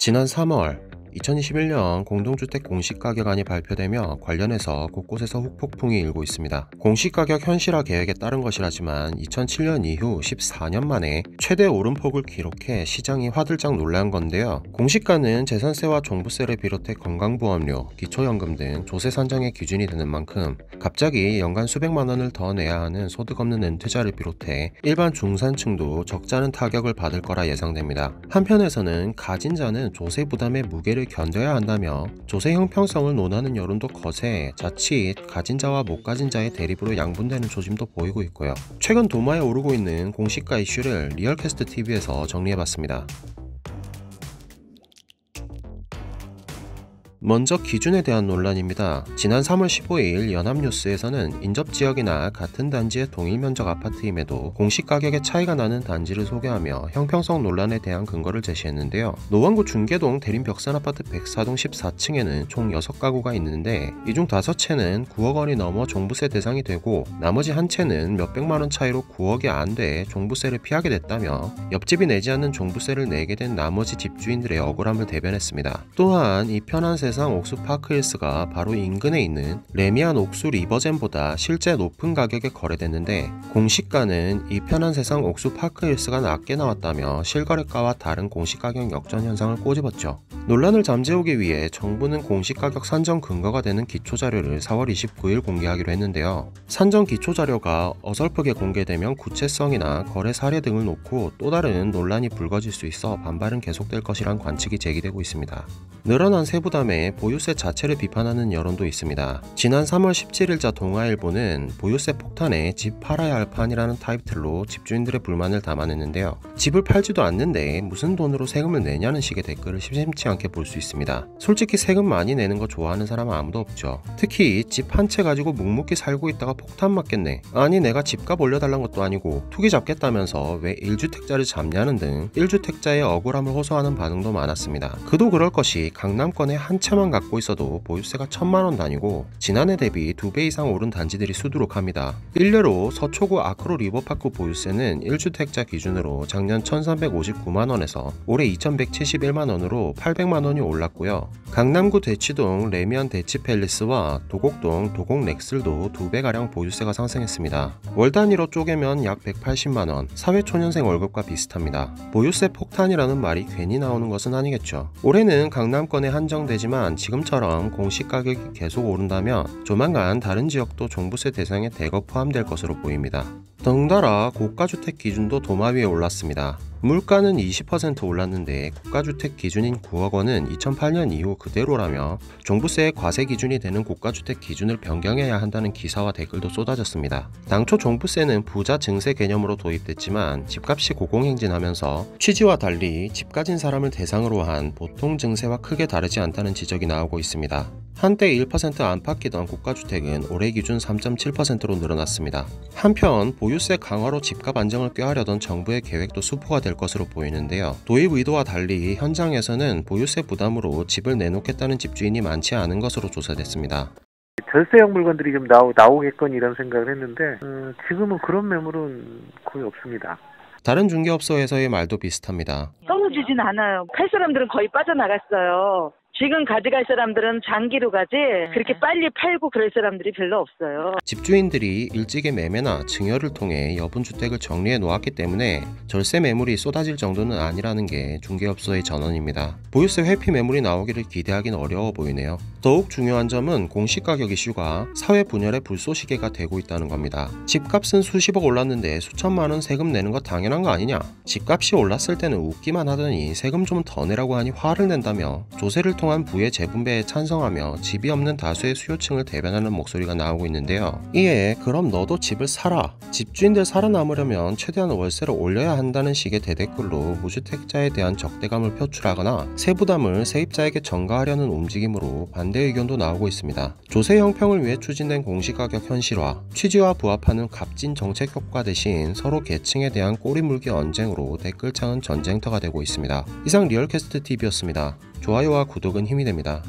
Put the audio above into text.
지난 3월 2021년 공동주택 공시가격안이 발표되며 관련해서 곳곳에서 후폭풍이 일고 있습니다. 공시가격 현실화 계획에 따른 것이라지만 2007년 이후 14년 만에 최대 오름폭을 기록해 시장이 화들짝 놀란 건데요. 공시가는 재산세와 종부세를 비롯해 건강보험료, 기초연금 등 조세 산정의 기준이 되는 만큼 갑자기 연간 수백만 원을 더 내야 하는 소득 없는 은퇴자를 비롯해 일반 중산층도 적지 않은 타격을 받을 거라 예상됩니다. 한편에서는 가진 자는 조세 부담의 무게를 견뎌야 한다며 조세 형평성을 논하는 여론도 거세 자칫 가진 자와 못 가진 자의 대립으로 양분되는 조짐도 보이고 있고요. 최근 도마에 오르고 있는 공시가 이슈를 리얼캐스트 TV에서 정리해봤습니다. 먼저 기준에 대한 논란입니다. 지난 3월 15일 연합뉴스에서는 인접지역이나 같은 단지의 동일면적 아파트임에도 공시가격에 차이가 나는 단지를 소개하며 형평성 논란에 대한 근거를 제시했는데요. 노원구 중계동 대림벽산아파트 104동 14층에는 총 6가구가 있는데 이 중 5채는 9억 원이 넘어 종부세 대상이 되고 나머지 한 채는 몇백만 원 차이로 9억이 안 돼 종부세를 피하게 됐다며 옆집이 내지 않는 종부세를 내게 된 나머지 집주인들의 억울함을 대변했습니다. 또한 이 편한 세상 옥수 파크힐스가 바로 인근에 있는 레미안 옥수 리버젠보다 실제 높은 가격에 거래됐는데 공시가는 이 편한 세상 옥수 파크힐스가 낮게 나왔다며 실거래가와 다른 공시가격 역전 현상을 꼬집었죠. 논란을 잠재우기 위해 정부는 공시가격 산정 근거가 되는 기초자료를 4월 29일 공개하기로 했는데요. 산정 기초자료가 어설프게 공개되면 구체성이나 거래 사례 등을 놓고 또 다른 논란이 불거질 수 있어 반발은 계속될 것이란 관측이 제기되고 있습니다. 늘어난 세부담에 보유세 자체를 비판하는 여론도 있습니다. 지난 3월 17일자 동아일보는 보유세 폭탄에 집 팔아야 할 판이라는 타이틀로 집주인들의 불만을 담아냈는데요. 집을 팔지도 않는데 무슨 돈으로 세금을 내냐는 식의 댓글을 심심치 않게 볼 수 있습니다. 솔직히 세금 많이 내는 거 좋아하는 사람은 아무도 없죠. 특히 집 한 채 가지고 묵묵히 살고 있다가 폭탄 맞겠네. 아니 내가 집값 올려달란 것도 아니고 투기 잡겠다면서 왜 1주택자를 잡냐는 등 1주택자의 억울함을 호소하는 반응도 많았습니다. 그도 그럴 것이 강남권에 한 채만 갖고 있어도 보유세가 1000만 원 단위고 지난해 대비 2배 이상 오른 단지들이 수두룩합니다. 일례로 서초구 아크로 리버파크 보유세는 1주택자 기준으로 작년 1359만 원에서 올해 2171만 원으로 800만 원이 올랐고요. 강남구 대치동 레미안 대치팰리스와 도곡동 도곡렉슬도 2배가량 보유세가 상승했습니다. 월 단위로 쪼개면 약 180만 원, 사회초년생 월급과 비슷합니다. 보유세 폭탄이라는 말이 괜히 나오는 것은 아니겠죠. 올해는 강남권에 한정되지만 지금처럼 공시가격이 계속 오른다면 조만간 다른 지역도 종부세 대상에 대거 포함될 것으로 보입니다. 덩달아 고가주택 기준도 도마 위에 올랐습니다. 물가는 20% 올랐는데 고가주택 기준인 9억 원은 2008년 이후 그대로라며 종부세의 과세 기준이 되는 고가주택 기준을 변경해야 한다는 기사와 댓글도 쏟아졌습니다. 당초 종부세는 부자 증세 개념으로 도입됐지만 집값이 고공행진하면서 취지와 달리 집 가진 사람을 대상으로 한 보통 증세와 크게 다르지 않다는 지적이 나오고 있습니다. 한때 1% 안팎이던 고가주택은 올해 기준 3.7%로 늘어났습니다. 한편 보유세 강화로 집값 안정을 꾀하려던 정부의 계획도 수포가 될 것으로 보이는데요. 도입 의도와 달리 현장에서는 보유세 부담으로 집을 내놓겠다는 집주인이 많지 않은 것으로 조사됐습니다. 절세형 물건들이 좀 나오겠건 이런 생각을 했는데 지금은 그런 매물은 거의 없습니다. 다른 중개업소에서의 말도 비슷합니다. 써주진 않아요. 팔 사람들은 거의 빠져나갔어요. 지금 가져갈 사람들은 장기로 가지 그렇게 빨리 팔고 그럴 사람들이 별로 없어요. 집주인들이 일찍의 매매나 증여를 통해 여분주택을 정리해 놓았기 때문에 절세 매물이 쏟아질 정도는 아니라는 게 중개업소의 전언입니다. 보유세 회피 매물이 나오기를 기대하기는 어려워 보이네요. 더욱 중요한 점은 공시가격 이슈가 사회 분열의 불쏘시개가 되고 있다는 겁니다. 집값은 수십억 올랐는데 수천만 원 세금 내는 거 당연한 거 아니냐? 집값이 올랐을 때는 웃기만 하더니 세금 좀 더 내라고 하니 화를 낸다며 조세를 통한 부의 재분배에 찬성하며 집이 없는 다수의 수요층을 대변하는 목소리가 나오고 있는데요. 이에 그럼 너도 집을 사라. 집주인들 살아남으려면 최대한 월세를 올려야 한다는 식의 대댓글로 무주택자에 대한 적대감을 표출하거나 세부담을 세입자에게 전가하려는 움직임으로 반대 의견도 나오고 있습니다. 조세 형평을 위해 추진된 공시가격 현실화, 취지와 부합하는 값진 정책 효과 대신 서로 계층에 대한 꼬리물기 언쟁으로 댓글창은 전쟁터가 되고 있습니다. 이상 리얼캐스트 TV였습니다. 좋아요와 구독은 힘이 됩니다.